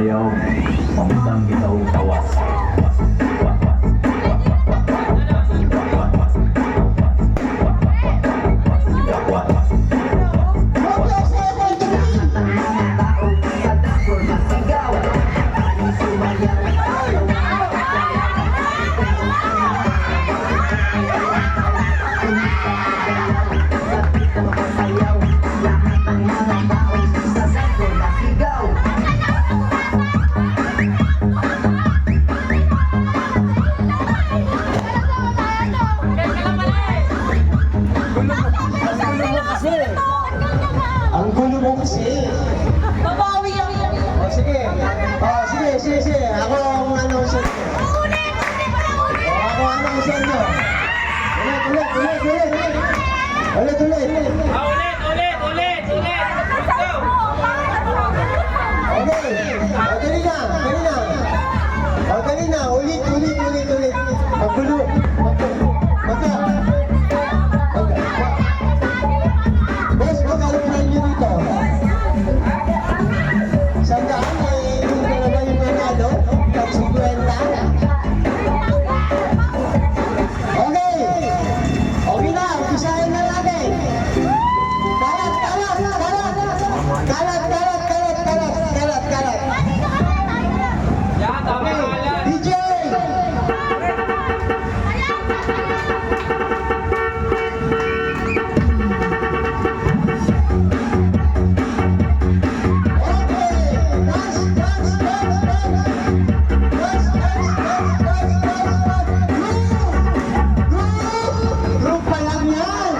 sumayaw, pamitang gitaw tawas. Ang gulo mo kasi. Babawi ang O sige. Sige. Ako ang announcer. Ako ang announcer nyo. Ulit. Ulit! Let's go! Okay. Dali na. Ulit. Maggulo. Boss, magkano plan nyo dito? Sandaan yung talaga yung nanalo? Tag 50? Okay na, umpisahin na natin. Kalat. Yan, tama Okay, kalat. DJ! Group pa lang yan!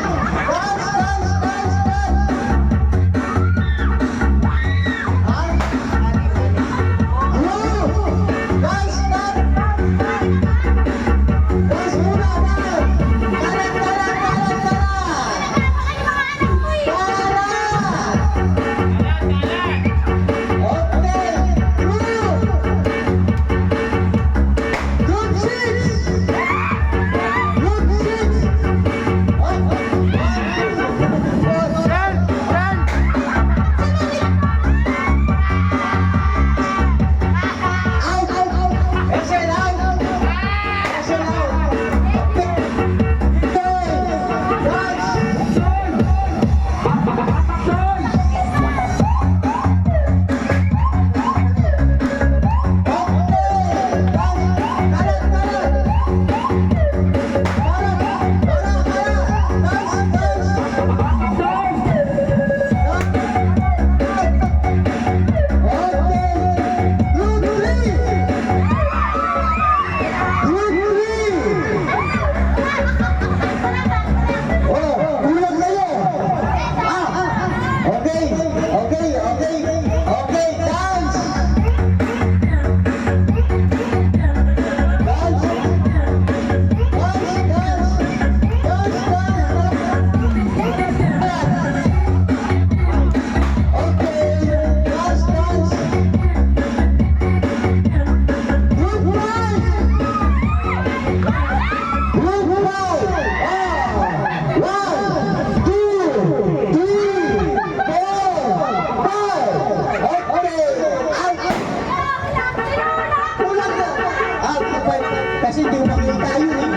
Kasi di ba kayo tayo eh?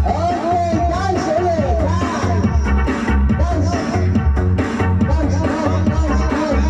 Okay, dance ulit! Dance! Okay, dance ulit!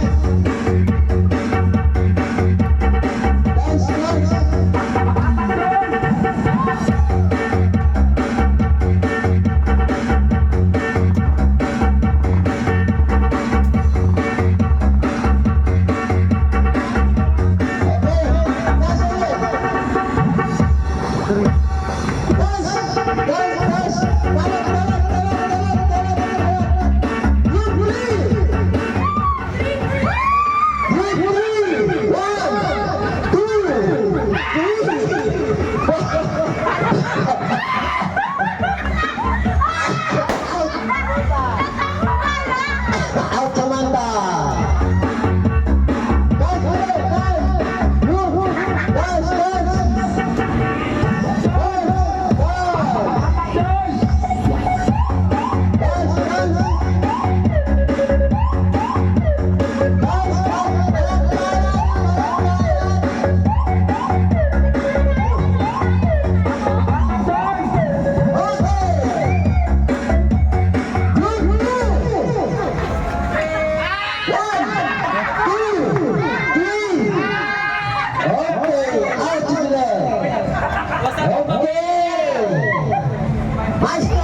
out to the left. Okay. Maestro.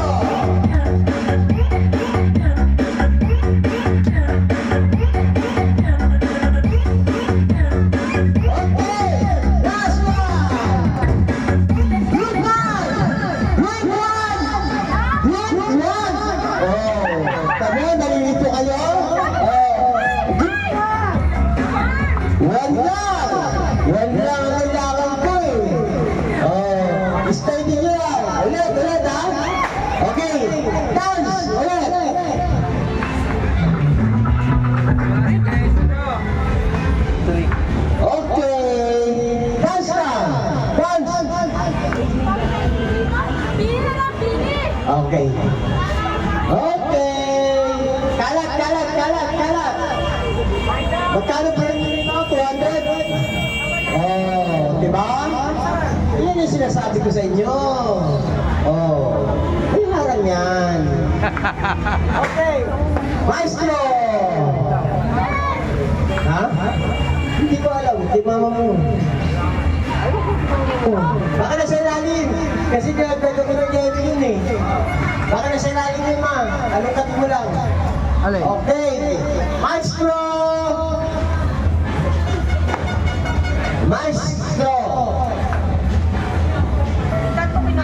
One lang ang kailangan ko eh. Oh, stay din lang. Ulit ha. Okay, dance. Ulit. Okay, dance na. Dance. Okay. Okay. Kalat. Magkano pa rin mo? 200? Oh, diba? Yan yung sinasabi ko sa inyo. Oh, ay harang yan. Okay. Maestro! Ha? Hindi ko alam. Hindi mama mo. Baka nasa ilalim. Kasi nagdaga ko ng Jerry yun eh. Baka nasa ilalim yun ma. Anong kat mo lang? Okay. Maestro! Maestro!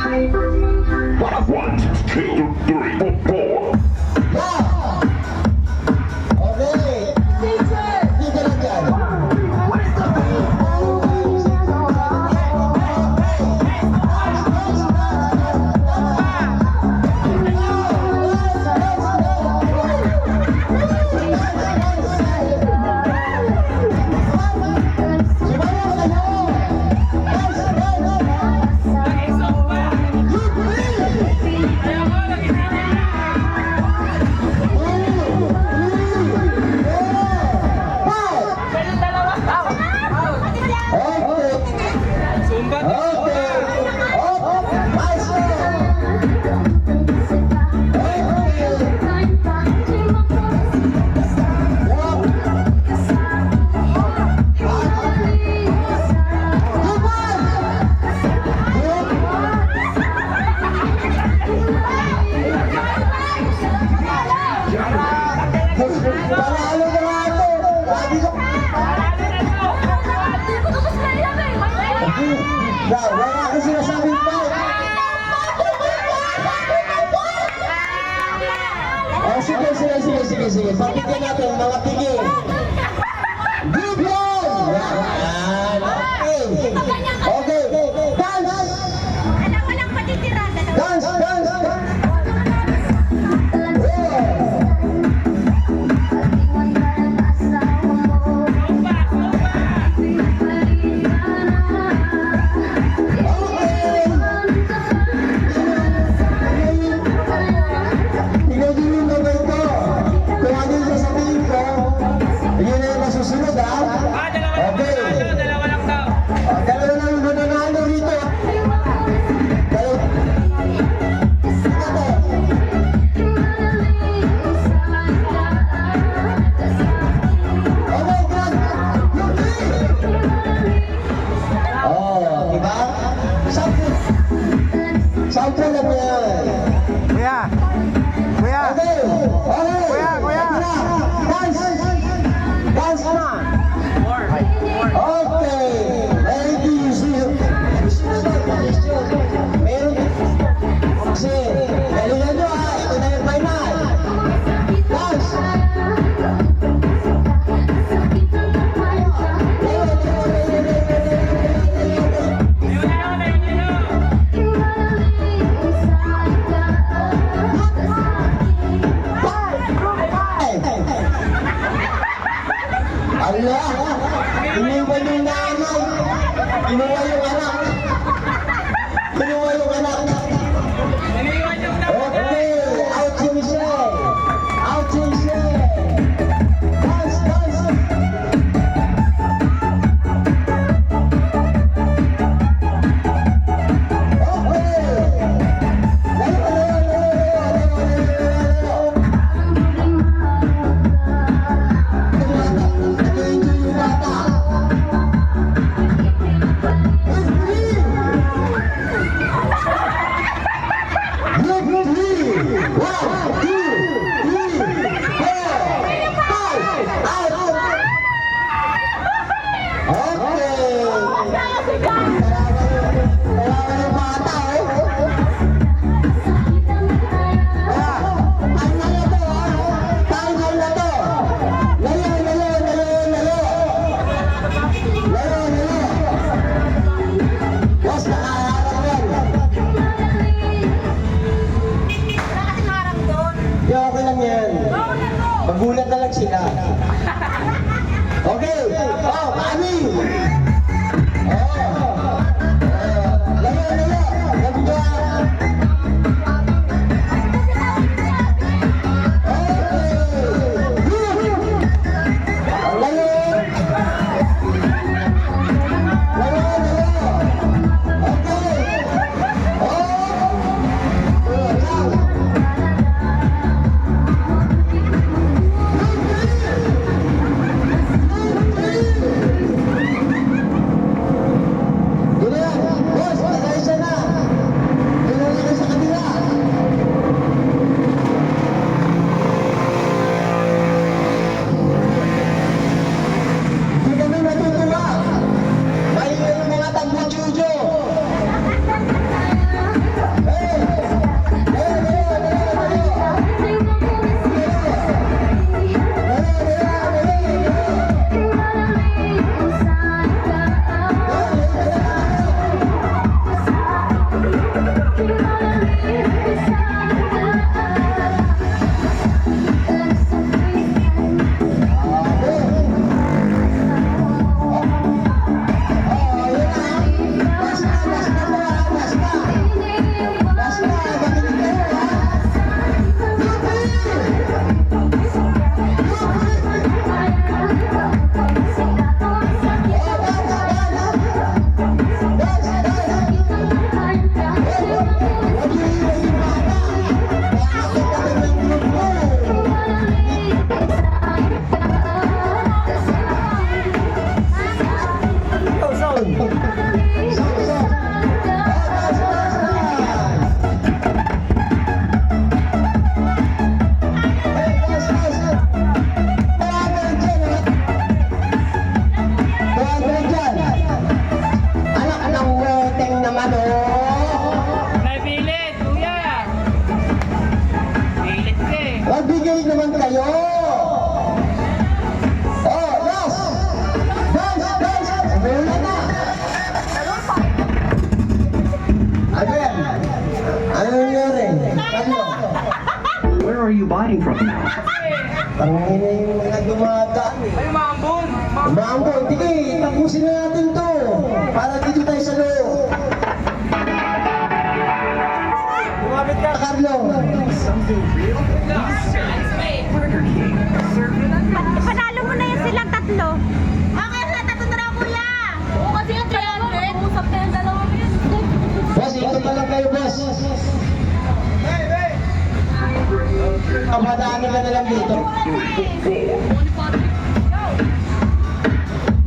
1, 2, 3, 4. Yeah! Okay. Dito lang yan. Panalo na nga ito! Sabi ko... Wala ako sinasabing pa! Oh, sige. Pakinggan natin mga pigi. Good one! Yan! Okay! Dance! Dance! Susunod ha? Dalawa lang daw. Dalawa lang mananalo rito. Dalawa. Okay, good. Oh, diba? Sample lang yan. Kuya! Okay. Kuya. Dance na. Okay. Ladies, meron kasi galingan nyo ha. Ito na yung final. Dance. Allah, iniwan yung nanay, inuwa yung anak. Okay, out si Michelle. Dance. Okay. coming from now. Tangin na yung mga dumadaan eh. Ay, maambon. Maambon, sige, tapusin na natin to. Para dito tayo sa loob. Lumapit ka. Carlo. Panalo mo na yan silang tatlo. Okay, sila tatlo na lang, kuya. Oo, kasi yung 300. Usap na yung dalawang yun. Boss, ito pa lang kayo, boss. Kamadami ka na lang dito.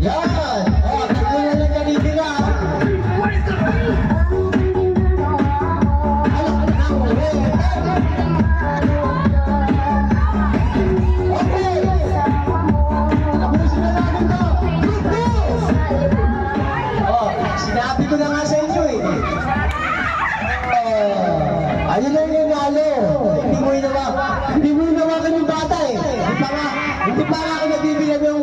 Yan! O, tatlo na lang ganito na. Okay! Tapusin na natin to. Oh, sinabi ko na nga sa inyo eh. Ayun lang yung nalo. Hindi mo inawakan yung bata eh. Hindi pa nga ako nabibilang yung